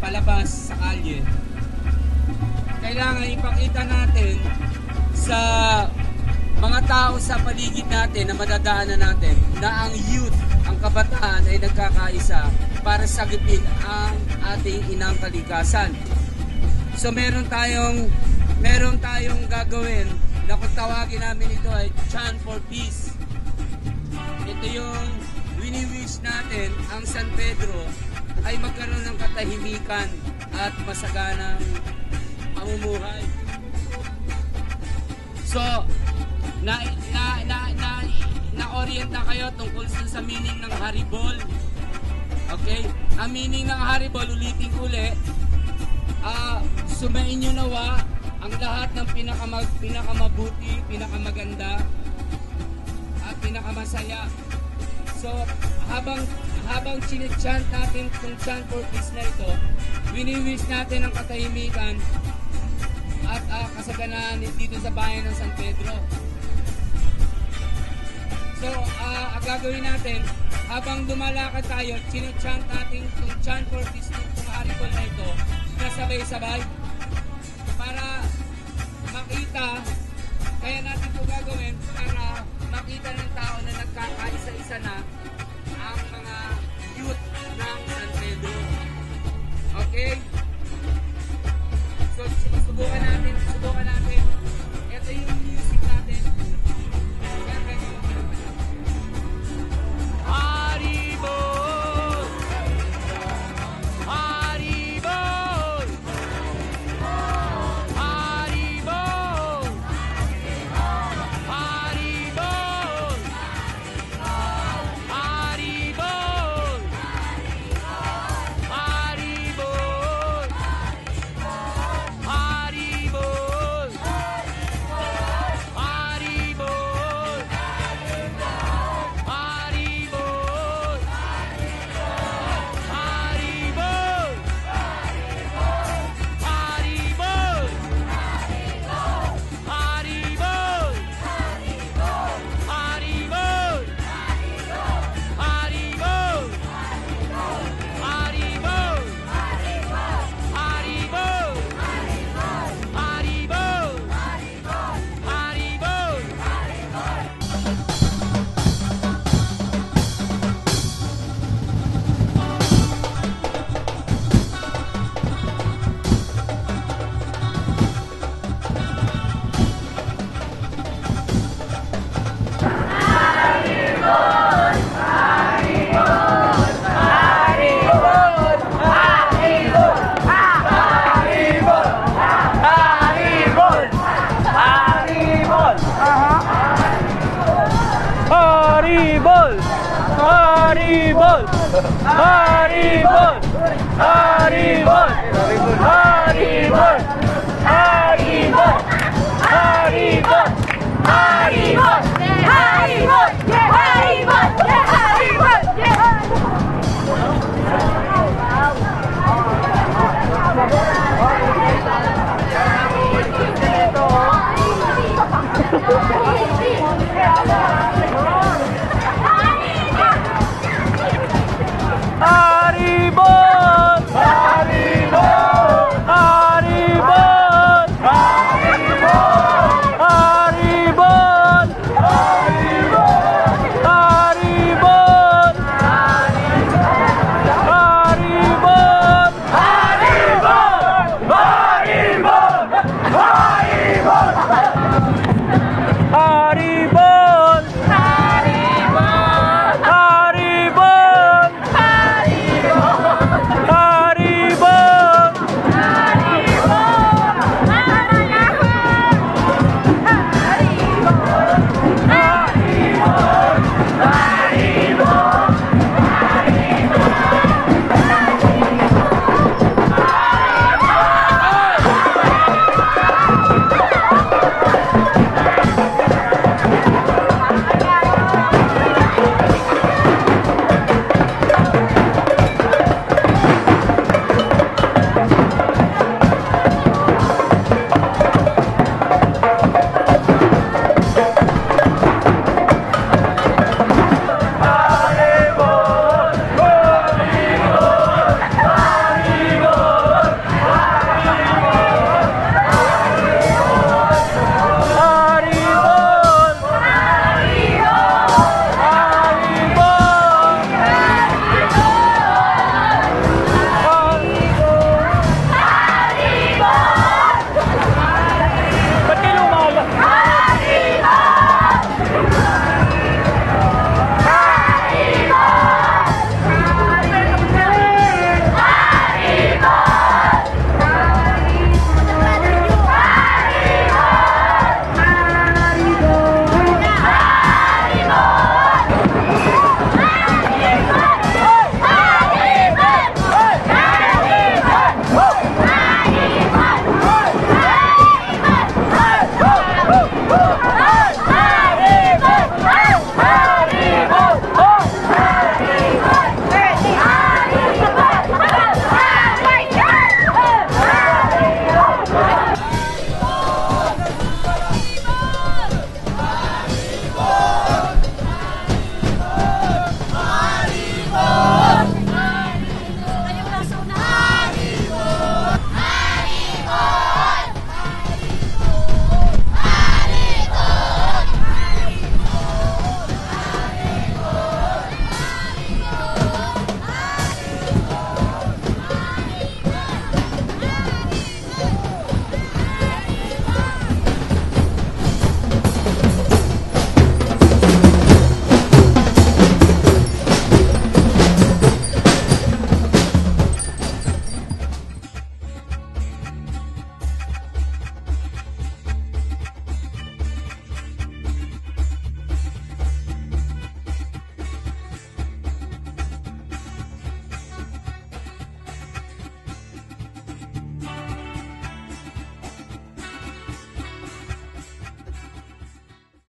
palabas sa kalye, kailangan ipakita natin sa mga tao sa paligid natin na madadaanan natin na ang youth, ang kabataan ay nagkakaisa para sagipin ang ating inang kalikasan. So meron tayong gagawin na kung tawagin namin ito ay Chant for Peace. Ito yung wini-wish natin ang San Pedro ay magkaroon ng katahimikan at masaganang pamumuhay. So, na-orient na kayo tungkol sa meaning ng haribol. Okay? Ang meaning ng haribol, ulitin ko ulit, sumain nyo nawa ang lahat ng pinakamabuti, pinakamaganda, at pinakamasaya. So, habang chine-chant natin itong Chant for Peace na ito, wini-wish natin ang katahimikan at kasaganaan dito sa bayan ng San Pedro. So, ang gagawin natin, habang lumalakad tayo, chine-chant natin itong Chant for Peace itong haribol na ito, na sabay-sabay, para makita, kaya natin ito gagawin para makita ng tao na nagkakaisa-isa na ang mga youth ng San Pedro. Okay? So, subukan natin. Ito yung music natin. Haribol! Haribol! Haribol! Haribol! Haribol! Haribol! Haribol! Haribol! Haribol! Haribol! Haribol! Haribol! Haribol! Haribol! Haribol!